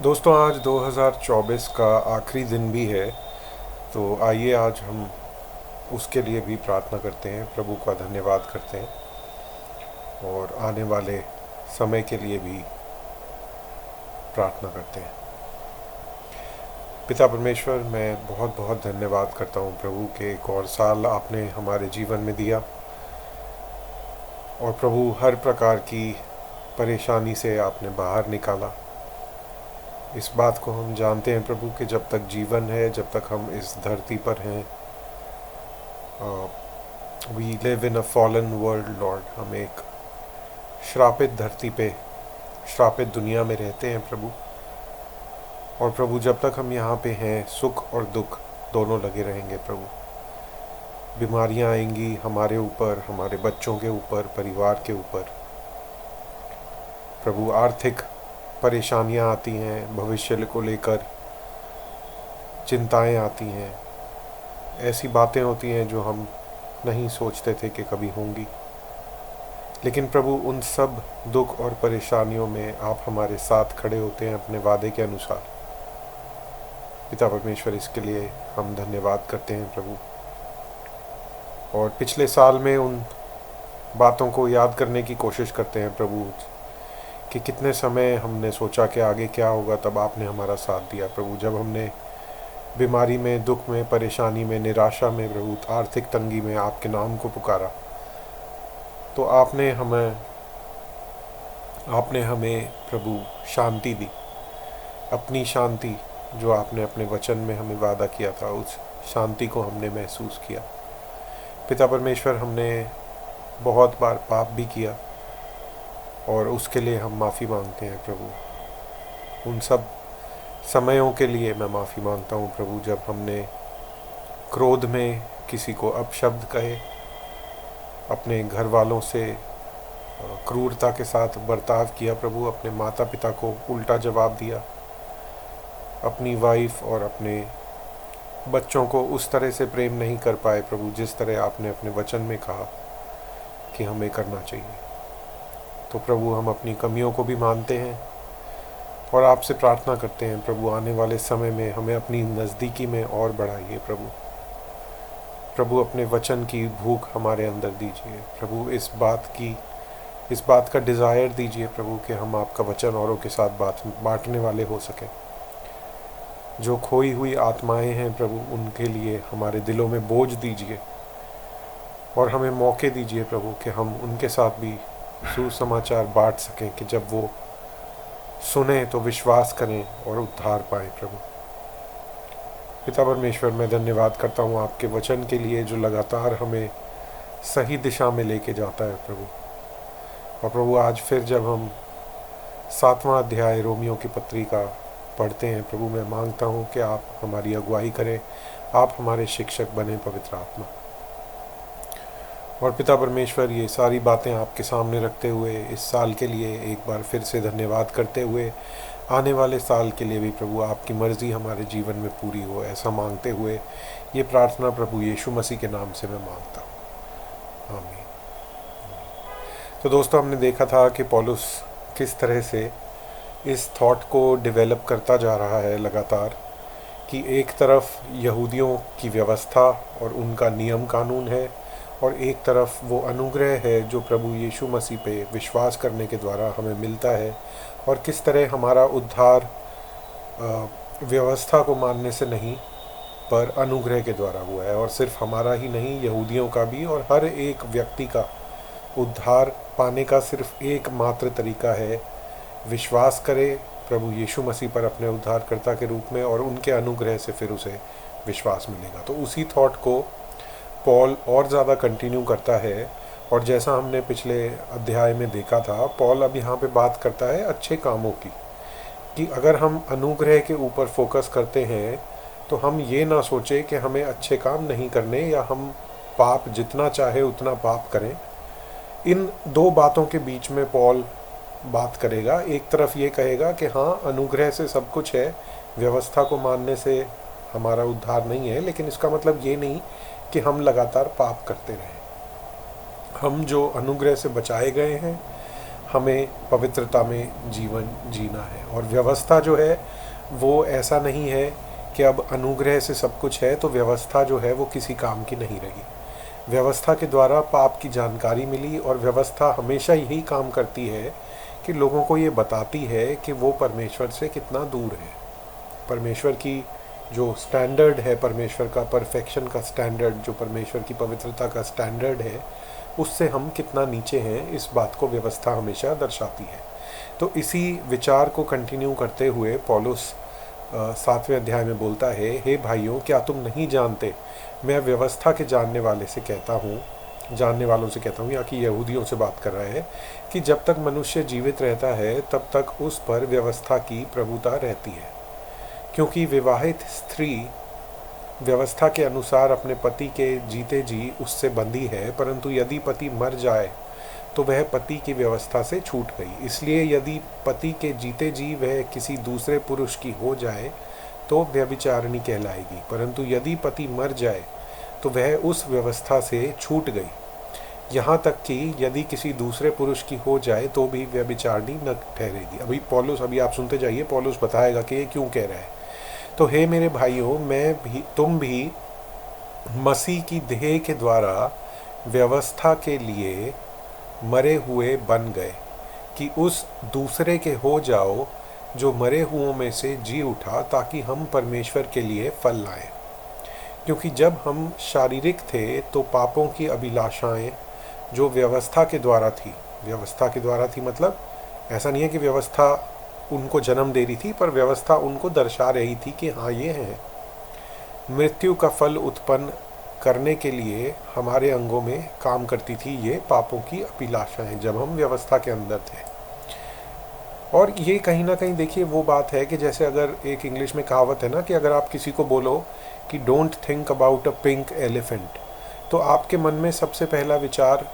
दोस्तों, आज 2024 का आखिरी दिन भी है। तो आइए आज हम उसके लिए भी प्रार्थना करते हैं, प्रभु का धन्यवाद करते हैं और आने वाले समय के लिए भी प्रार्थना करते हैं। पिता परमेश्वर, मैं बहुत बहुत धन्यवाद करता हूँ प्रभु के एक और साल आपने हमारे जीवन में दिया। और प्रभु, हर प्रकार की परेशानी से आपने बाहर निकाला। इस बात को हम जानते हैं प्रभु कि जब तक जीवन है, जब तक हम इस धरती पर हैं, we live in a fallen world lord, हम एक श्रापित धरती पे, श्रापित दुनिया में रहते हैं प्रभु। और प्रभु, जब तक हम यहाँ पे हैं, सुख और दुख दोनों लगे रहेंगे प्रभु। बीमारियाँ आएंगी हमारे ऊपर, हमारे बच्चों के ऊपर, परिवार के ऊपर प्रभु। आर्थिक परेशानियाँ आती हैं, भविष्य को लेकर चिंताएं आती हैं, ऐसी बातें होती हैं जो हम नहीं सोचते थे कि कभी होंगी। लेकिन प्रभु, उन सब दुख और परेशानियों में आप हमारे साथ खड़े होते हैं अपने वादे के अनुसार। पिता परमेश्वर, इसके लिए हम धन्यवाद करते हैं प्रभु। और पिछले साल में उन बातों को याद करने की कोशिश करते हैं प्रभु कि कितने समय हमने सोचा कि आगे क्या होगा, तब आपने हमारा साथ दिया प्रभु। जब हमने बीमारी में, दुख में, परेशानी में, निराशा में प्रभु, आर्थिक तंगी में आपके नाम को पुकारा, तो आपने हमें प्रभु शांति दी। अपनी शांति जो आपने अपने वचन में हमें वादा किया था, उस शांति को हमने महसूस किया। पिता परमेश्वर, हमने बहुत बार पाप भी किया और उसके लिए हम माफ़ी मांगते हैं प्रभु। उन सब समयों के लिए मैं माफ़ी मांगता हूँ प्रभु, जब हमने क्रोध में किसी को अपशब्द कहे, अपने घर वालों से क्रूरता के साथ बर्ताव किया प्रभु, अपने माता पिता को उल्टा जवाब दिया, अपनी वाइफ और अपने बच्चों को उस तरह से प्रेम नहीं कर पाए प्रभु, जिस तरह आपने अपने वचन में कहा कि हमें करना चाहिए। तो प्रभु, हम अपनी कमियों को भी मानते हैं और आपसे प्रार्थना करते हैं प्रभु, आने वाले समय में हमें अपनी नज़दीकी में और बढ़ाइए प्रभु। प्रभु, अपने वचन की भूख हमारे अंदर दीजिए प्रभु। इस बात का डिज़ायर दीजिए प्रभु कि हम आपका वचन औरों के साथ बांटने वाले हो सकें। जो खोई हुई आत्माएं हैं प्रभु, उनके लिए हमारे दिलों में बोझ दीजिए और हमें मौके दीजिए प्रभु कि हम उनके साथ भी सुसमाचार बांट सकें, कि जब वो सुने तो विश्वास करें और उद्धार पाएं प्रभु। पिता परमेश्वर, मैं धन्यवाद करता हूँ आपके वचन के लिए, जो लगातार हमें सही दिशा में लेके जाता है प्रभु। और प्रभु, आज फिर जब हम 7वां अध्याय रोमियो की पत्री का पढ़ते हैं प्रभु, मैं मांगता हूँ कि आप हमारी अगुवाई करें, आप हमारे शिक्षक बने पवित्र आत्मा। और पिता परमेश्वर, ये सारी बातें आपके सामने रखते हुए इस साल के लिए एक बार फिर से धन्यवाद करते हुए, आने वाले साल के लिए भी प्रभु आपकी मर्ज़ी हमारे जीवन में पूरी हो, ऐसा मांगते हुए ये प्रार्थना प्रभु यीशु मसीह के नाम से मैं मांगता हूँ, आमीन। तो दोस्तों, हमने देखा था कि पौलुस किस तरह से इस थॉट को डेवलप करता जा रहा है लगातार, कि एक तरफ यहूदियों की व्यवस्था और उनका नियम कानून है, और एक तरफ वो अनुग्रह है जो प्रभु यीशु मसीह पे विश्वास करने के द्वारा हमें मिलता है। और किस तरह हमारा उद्धार व्यवस्था को मानने से नहीं, पर अनुग्रह के द्वारा हुआ है। और सिर्फ हमारा ही नहीं, यहूदियों का भी, और हर एक व्यक्ति का उद्धार पाने का सिर्फ एक मात्र तरीका है, विश्वास करे प्रभु यीशु मसीह पर अपने उद्धारकर्ता के रूप में, और उनके अनुग्रह से फिर उसे विश्वास मिलेगा। तो उसी थॉट को पॉल और ज़्यादा कंटिन्यू करता है। और जैसा हमने पिछले अध्याय में देखा था, पॉल अब यहाँ पे बात करता है अच्छे कामों की, कि अगर हम अनुग्रह के ऊपर फोकस करते हैं तो हम ये ना सोचे कि हमें अच्छे काम नहीं करने, या हम पाप जितना चाहे उतना पाप करें। इन दो बातों के बीच में पॉल बात करेगा। एक तरफ ये कहेगा कि हाँ, अनुग्रह से सब कुछ है, व्यवस्था को मानने से हमारा उद्धार नहीं है, लेकिन इसका मतलब ये नहीं कि हम लगातार पाप करते रहें। हम जो अनुग्रह से बचाए गए हैं, हमें पवित्रता में जीवन जीना है। और व्यवस्था जो है वो ऐसा नहीं है कि अब अनुग्रह से सब कुछ है तो व्यवस्था जो है वो किसी काम की नहीं रही। व्यवस्था के द्वारा पाप की जानकारी मिली, और व्यवस्था हमेशा यही काम करती है कि लोगों को ये बताती है कि वो परमेश्वर से कितना दूर है। परमेश्वर की जो स्टैंडर्ड है, परमेश्वर का परफेक्शन का स्टैंडर्ड, जो परमेश्वर की पवित्रता का स्टैंडर्ड है, उससे हम कितना नीचे हैं, इस बात को व्यवस्था हमेशा दर्शाती है। तो इसी विचार को कंटिन्यू करते हुए पौलुस 7वें अध्याय में बोलता है, हे भाइयों, क्या तुम नहीं जानते, मैं व्यवस्था के जानने वालों से कहता हूँ, या कि यहूदियों से बात कर रहा है, कि जब तक मनुष्य जीवित रहता है तब तक उस पर व्यवस्था की प्रभुता रहती है। क्योंकि विवाहित स्त्री व्यवस्था के अनुसार अपने पति के जीते जी उससे बंधी है, परंतु यदि पति मर जाए तो वह पति की व्यवस्था से छूट गई। इसलिए यदि पति के जीते जी वह किसी दूसरे पुरुष की हो जाए तो व्यभिचारिणी कहलाएगी, परंतु यदि पति मर जाए तो वह उस व्यवस्था से छूट गई। यहाँ तक कि यदि किसी दूसरे पुरुष की हो जाए तो भी व्यभिचारिणी न ठहरेगी। अभी आप सुनते जाइए, पौलुस बताएगा कि ये क्यों कह रहा है। तो हे मेरे भाइयों, तुम भी मसीह की देह के द्वारा व्यवस्था के लिए मरे हुए बन गए, कि उस दूसरे के हो जाओ जो मरे हुओं में से जी उठा, ताकि हम परमेश्वर के लिए फल लाएं। क्योंकि जब हम शारीरिक थे तो पापों की अभिलाषाएं जो व्यवस्था के द्वारा थी, मतलब ऐसा नहीं है कि व्यवस्था उनको जन्म दे रही थी, पर व्यवस्था उनको दर्शा रही थी कि हाँ ये है, मृत्यु का फल उत्पन्न करने के लिए हमारे अंगों में काम करती थी ये पापों की अभिलाषाएं, जब हम व्यवस्था के अंदर थे। और ये कहीं ना कहीं देखिए वो बात है कि जैसे अगर एक इंग्लिश में कहावत है ना, कि अगर आप किसी को बोलो कि don't think about a pink elephant, तो आपके मन में सबसे पहला विचार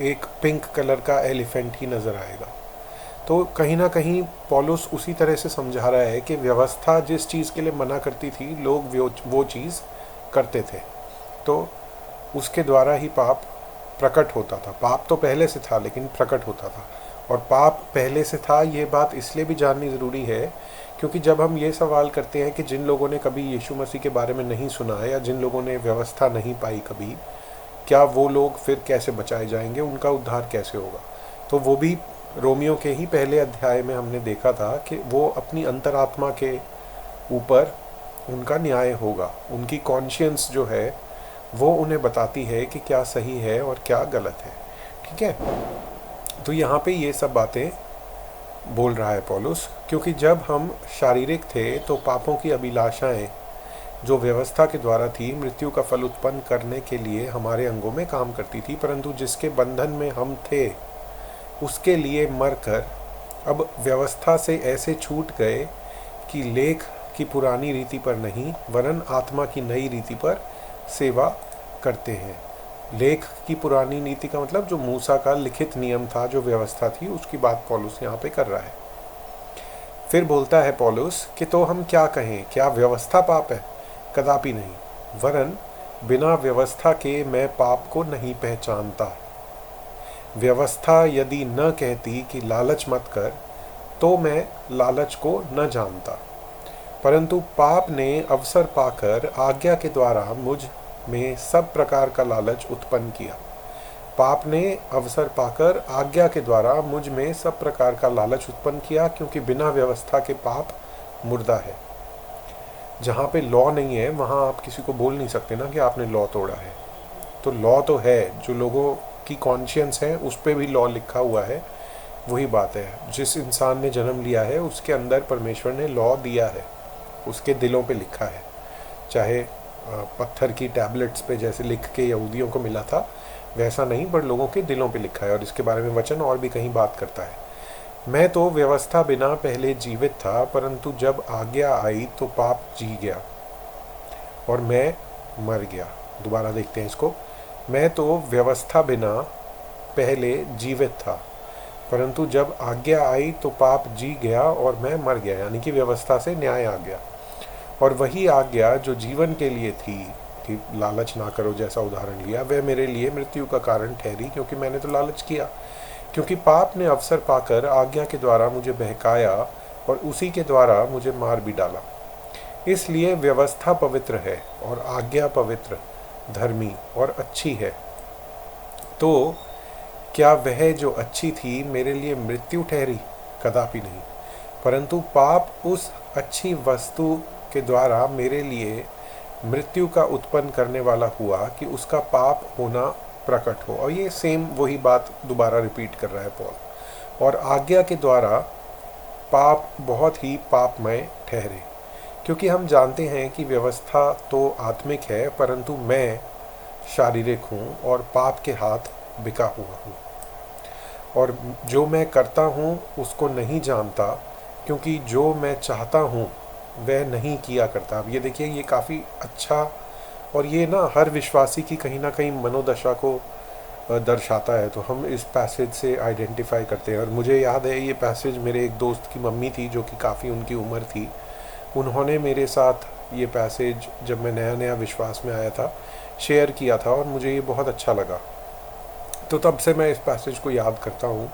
एक पिंक कलर का एलिफेंट ही नज़र आएगा। तो कहीं ना कहीं पौलुस उसी तरह से समझा रहा है कि व्यवस्था जिस चीज़ के लिए मना करती थी, लोग वो चीज़ करते थे, तो उसके द्वारा ही पाप प्रकट होता था। पाप तो पहले से था लेकिन प्रकट होता था। और पाप पहले से था, ये बात इसलिए भी जाननी ज़रूरी है क्योंकि जब हम ये सवाल करते हैं कि जिन लोगों ने कभी यीशु मसीह के बारे में नहीं सुना या जिन लोगों ने व्यवस्था नहीं पाई कभी, क्या वो लोग फिर कैसे बचाए जाएंगे, उनका उद्धार कैसे होगा? तो वो भी रोमियो के ही पहले अध्याय में हमने देखा था कि वो अपनी अंतरात्मा के ऊपर उनका न्याय होगा। उनकी कॉन्शियंस जो है वो उन्हें बताती है कि क्या सही है और क्या गलत है। ठीक है, तो यहाँ पे ये सब बातें बोल रहा है पौलुस, क्योंकि जब हम शारीरिक थे तो पापों की अभिलाषाएं जो व्यवस्था के द्वारा थी मृत्यु का फल उत्पन्न करने के लिए हमारे अंगों में काम करती थी, परंतु जिसके बंधन में हम थे उसके लिए मरकर अब व्यवस्था से ऐसे छूट गए कि लेख की पुरानी रीति पर नहीं वरन आत्मा की नई रीति पर सेवा करते हैं। लेख की पुरानी नीति का मतलब जो मूसा का लिखित नियम था, जो व्यवस्था थी, उसकी बात पौलुस यहाँ पे कर रहा है। फिर बोलता है पौलुस कि तो हम क्या कहें, क्या व्यवस्था पाप है? कदापि नहीं, वरन बिना व्यवस्था के मैं पाप को नहीं पहचानता। व्यवस्था यदि न कहती कि लालच मत कर, तो मैं लालच को न जानता, परंतु पाप ने अवसर पाकर आज्ञा के द्वारा मुझ में सब प्रकार का लालच उत्पन्न किया। पाप ने अवसर पाकर आज्ञा के द्वारा मुझ में सब प्रकार का लालच उत्पन्न किया, क्योंकि बिना व्यवस्था के पाप मुर्दा है। जहाँ पे लॉ नहीं है वहाँ आप किसी को बोल नहीं सकते ना कि आपने लॉ तोड़ा है। तो लॉ तो है, जो लोगों की कॉन्शियंस है उस पर भी लॉ लिखा हुआ है। वही बात है, जिस इंसान ने जन्म लिया है उसके अंदर परमेश्वर ने लॉ दिया है, उसके दिलों पे लिखा है। चाहे पत्थर की टैबलेट्स पे जैसे लिख के यहूदियों को मिला था वैसा नहीं, पर लोगों के दिलों पे लिखा है। और इसके बारे में वचन और भी कहीं बात करता है। मैं तो व्यवस्था बिना पहले जीवित था, परंतु जब आज्ञा आई तो पाप जी गया और मैं मर गया। दोबारा देखते हैं इसको। मैं तो व्यवस्था बिना पहले जीवित था, परंतु जब आज्ञा आई तो पाप जी गया और मैं मर गया, यानी कि व्यवस्था से न्याय आ गया। और वही आज्ञा जो जीवन के लिए थी कि लालच ना करो जैसा उदाहरण लिया, वह मेरे लिए मृत्यु का कारण ठहरी, क्योंकि मैंने तो लालच किया। क्योंकि पाप ने अवसर पाकर आज्ञा के द्वारा मुझे बहकाया और उसी के द्वारा मुझे मार भी डाला। इसलिए व्यवस्था पवित्र है और आज्ञा पवित्र, धर्मी और अच्छी है। तो क्या वह जो अच्छी थी मेरे लिए मृत्यु ठहरी? कदापि नहीं, परंतु पाप उस अच्छी वस्तु के द्वारा मेरे लिए मृत्यु का उत्पन्न करने वाला हुआ कि उसका पाप होना प्रकट हो। और ये सेम वही बात दोबारा रिपीट कर रहा है पॉल। और आज्ञा के द्वारा पाप बहुत ही पापमय ठहरे, क्योंकि हम जानते हैं कि व्यवस्था तो आत्मिक है, परंतु मैं शारीरिक हूँ और पाप के हाथ बिका हुआ हूँ। और जो मैं करता हूँ उसको नहीं जानता, क्योंकि जो मैं चाहता हूँ वह नहीं किया करता। अब ये देखिए, ये काफ़ी अच्छा, और ये ना हर विश्वासी की कहीं ना कहीं मनोदशा को दर्शाता है। तो हम इस पैसेज से आइडेंटिफाई करते हैं। और मुझे याद है ये पैसेज, मेरे एक दोस्त की मम्मी थी जो कि काफ़ी उनकी उम्र थी, उन्होंने मेरे साथ ये पैसेज जब मैं नया नया विश्वास में आया था शेयर किया था, और मुझे ये बहुत अच्छा लगा। तो तब से मैं इस पैसेज को याद करता हूँ।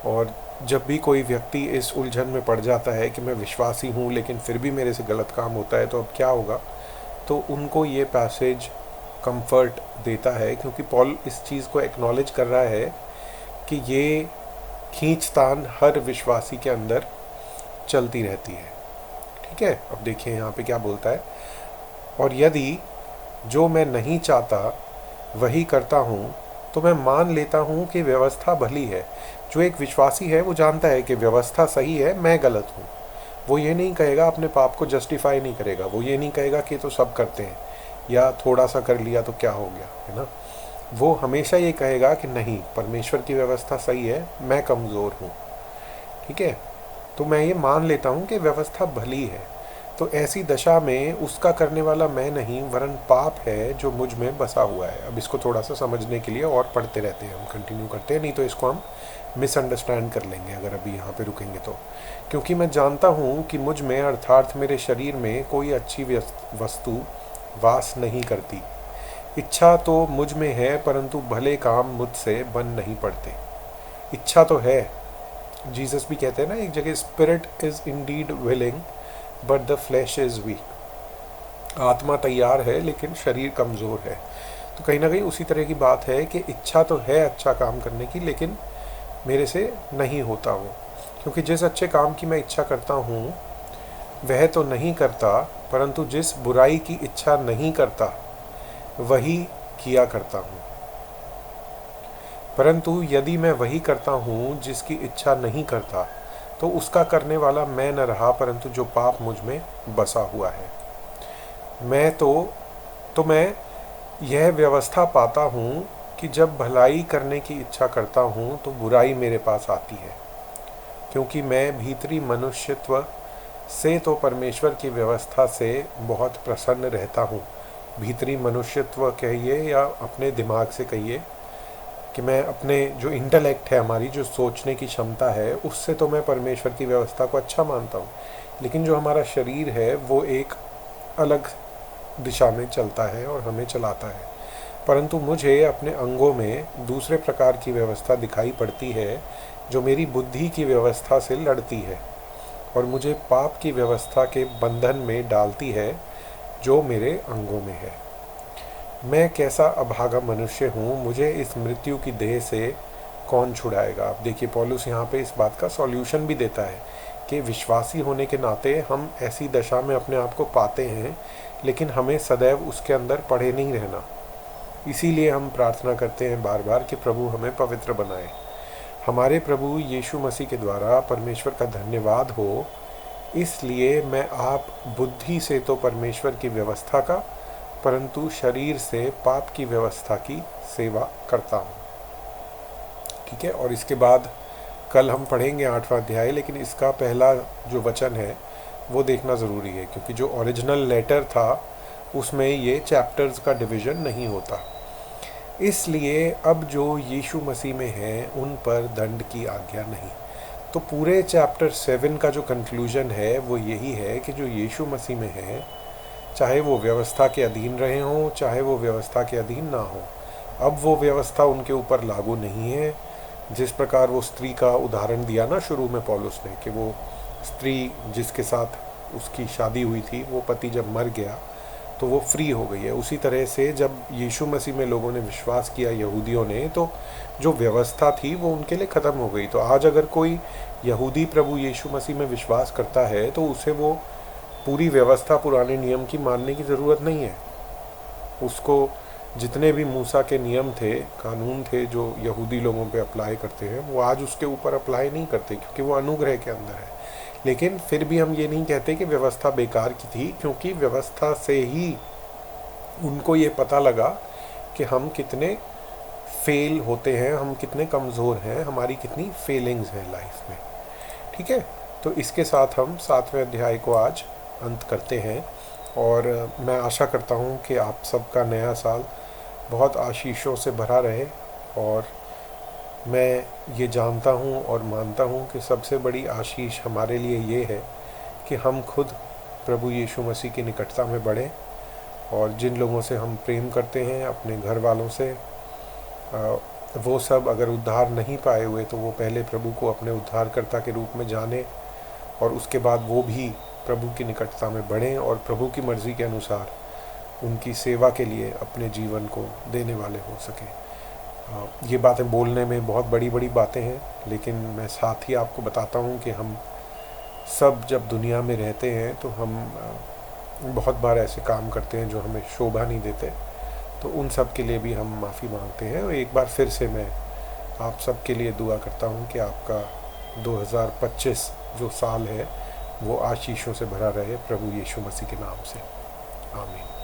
और जब भी कोई व्यक्ति इस उलझन में पड़ जाता है कि मैं विश्वासी हूँ लेकिन फिर भी मेरे से गलत काम होता है तो अब क्या होगा, तो उनको ये पैसेज कंफर्ट देता है, क्योंकि पॉल इस चीज़ को एक्नॉलेज कर रहा है कि ये खींचतान हर विश्वासी के अंदर चलती रहती है। ठीक है, अब देखिए यहाँ पे क्या बोलता है। और यदि जो मैं नहीं चाहता वही करता हूँ तो मैं मान लेता हूँ कि व्यवस्था भली है। जो एक विश्वासी है वो जानता है कि व्यवस्था सही है, मैं गलत हूँ। वो ये नहीं कहेगा, अपने पाप को जस्टिफाई नहीं करेगा। वो ये नहीं कहेगा कि तो सब करते हैं, या थोड़ा सा कर लिया तो क्या हो गया, है ना। वो हमेशा ये कहेगा कि नहीं, परमेश्वर की व्यवस्था सही है, मैं कमज़ोर हूँ। ठीक है, तो मैं ये मान लेता हूँ कि व्यवस्था भली है। तो ऐसी दशा में उसका करने वाला मैं नहीं, वरन पाप है जो मुझ में बसा हुआ है। अब इसको थोड़ा सा समझने के लिए और पढ़ते रहते हैं, हम कंटिन्यू करते हैं, नहीं तो इसको हम मिसअंडरस्टैंड कर लेंगे अगर अभी यहाँ पे रुकेंगे तो। क्योंकि मैं जानता हूँ कि मुझ में अर्थात मेरे शरीर में कोई अच्छी वस्तु वास नहीं करती। इच्छा तो मुझ में है, परंतु भले काम मुझसे बन नहीं पड़ते। इच्छा तो है, जीसस भी कहते हैं ना एक जगह, spirit is Indeed willing but the flash is week. आत्मा तैयार है लेकिन शरीर कमज़ोर है। तो कहीं ना कहीं उसी तरह की बात है कि इच्छा तो है अच्छा काम करने की, लेकिन मेरे से नहीं होता वो। क्योंकि जिस अच्छे काम की मैं इच्छा करता हूँ वह तो नहीं करता, परंतु जिस बुराई की इच्छा नहीं करता वही किया करता हूँ। परंतु यदि मैं वही करता हूँ जिसकी इच्छा नहीं करता, तो उसका करने वाला मैं न रहा, परंतु जो पाप मुझ में बसा हुआ है। मैं यह व्यवस्था पाता हूँ कि जब भलाई करने की इच्छा करता हूँ तो बुराई मेरे पास आती है। क्योंकि मैं भीतरी मनुष्यत्व से तो परमेश्वर की व्यवस्था से बहुत प्रसन्न रहता हूँ। भीतरी मनुष्यत्व कहिए या अपने दिमाग से कहिए, कि मैं अपने जो इंटेलेक्ट है, हमारी जो सोचने की क्षमता है, उससे तो मैं परमेश्वर की व्यवस्था को अच्छा मानता हूँ। लेकिन जो हमारा शरीर है वो एक अलग दिशा में चलता है और हमें चलाता है। परंतु मुझे अपने अंगों में दूसरे प्रकार की व्यवस्था दिखाई पड़ती है जो मेरी बुद्धि की व्यवस्था से लड़ती है और मुझे पाप की व्यवस्था के बंधन में डालती है जो मेरे अंगों में है। मैं कैसा अभागा मनुष्य हूँ, मुझे इस मृत्यु की देह से कौन छुड़ाएगा। अब देखिए पौलुस यहाँ पे इस बात का सॉल्यूशन भी देता है कि विश्वासी होने के नाते हम ऐसी दशा में अपने आप को पाते हैं, लेकिन हमें सदैव उसके अंदर पड़े नहीं रहना। इसीलिए हम प्रार्थना करते हैं बार बार कि प्रभु हमें पवित्र बनाए। हमारे प्रभु यीशु मसीह के द्वारा परमेश्वर का धन्यवाद हो। इसलिए मैं आप बुद्धि से तो परमेश्वर की व्यवस्था का, परंतु शरीर से पाप की व्यवस्था की सेवा करता हूँ। ठीक है, और इसके बाद कल हम पढ़ेंगे 8वां अध्याय, लेकिन इसका पहला जो वचन है वो देखना ज़रूरी है, क्योंकि जो ओरिजिनल लेटर था उसमें ये चैप्टर्स का डिवीज़न नहीं होता। इसलिए अब जो यीशु मसीह में हैं उन पर दंड की आज्ञा नहीं। तो पूरे चैप्टर 7 का जो कंक्लूजन है वो यही है कि जो यीशु मसीह में है, चाहे वो व्यवस्था के अधीन रहे हों, चाहे वो व्यवस्था के अधीन ना हो, अब वो व्यवस्था उनके ऊपर लागू नहीं है। जिस प्रकार वो स्त्री का उदाहरण दिया ना शुरू में पौलुस ने, कि वो स्त्री जिसके साथ उसकी शादी हुई थी, वो पति जब मर गया तो वो फ्री हो गई है। उसी तरह से जब यीशु मसीह में लोगों ने विश्वास किया, यहूदियों ने, तो जो व्यवस्था थी वो उनके लिए ख़त्म हो गई। तो आज अगर कोई यहूदी प्रभु यीशु मसीह में विश्वास करता है तो उसे वो पूरी व्यवस्था, पुराने नियम की मानने की ज़रूरत नहीं है। उसको जितने भी मूसा के नियम थे, कानून थे जो यहूदी लोगों पे अप्लाई करते हैं, वो आज उसके ऊपर अप्लाई नहीं करते, क्योंकि वो अनुग्रह के अंदर है। लेकिन फिर भी हम ये नहीं कहते कि व्यवस्था बेकार की थी, क्योंकि व्यवस्था से ही उनको ये पता लगा कि हम कितने फेल होते हैं, हम कितने कमज़ोर हैं, हमारी कितनी फेलिंग्स हैं लाइफ में। ठीक है, तो इसके साथ हम 7वें अध्याय को आज अंत करते हैं, और मैं आशा करता हूँ कि आप सबका नया साल बहुत आशीषों से भरा रहे। और मैं ये जानता हूँ और मानता हूँ कि सबसे बड़ी आशीष हमारे लिए ये है कि हम खुद प्रभु यीशु मसीह की निकटता में बढ़ें, और जिन लोगों से हम प्रेम करते हैं, अपने घर वालों से, वो सब अगर उद्धार नहीं पाए हुए तो वो पहले प्रभु को अपने उद्धारकर्ता के रूप में जाने, और उसके बाद वो भी प्रभु की निकटता में बढ़ें और प्रभु की मर्ज़ी के अनुसार उनकी सेवा के लिए अपने जीवन को देने वाले हो सकें। ये बातें बोलने में बहुत बड़ी बड़ी बातें हैं, लेकिन मैं साथ ही आपको बताता हूँ कि हम सब जब दुनिया में रहते हैं तो हम बहुत बार ऐसे काम करते हैं जो हमें शोभा नहीं देते। तो उन सब के लिए भी हम माफ़ी मांगते हैं। और एक बार फिर से मैं आप सब के लिए दुआ करता हूँ कि आपका 2025 जो साल है वो आशीषों से भरा रहे, प्रभु यीशु मसीह के नाम से। आमीन।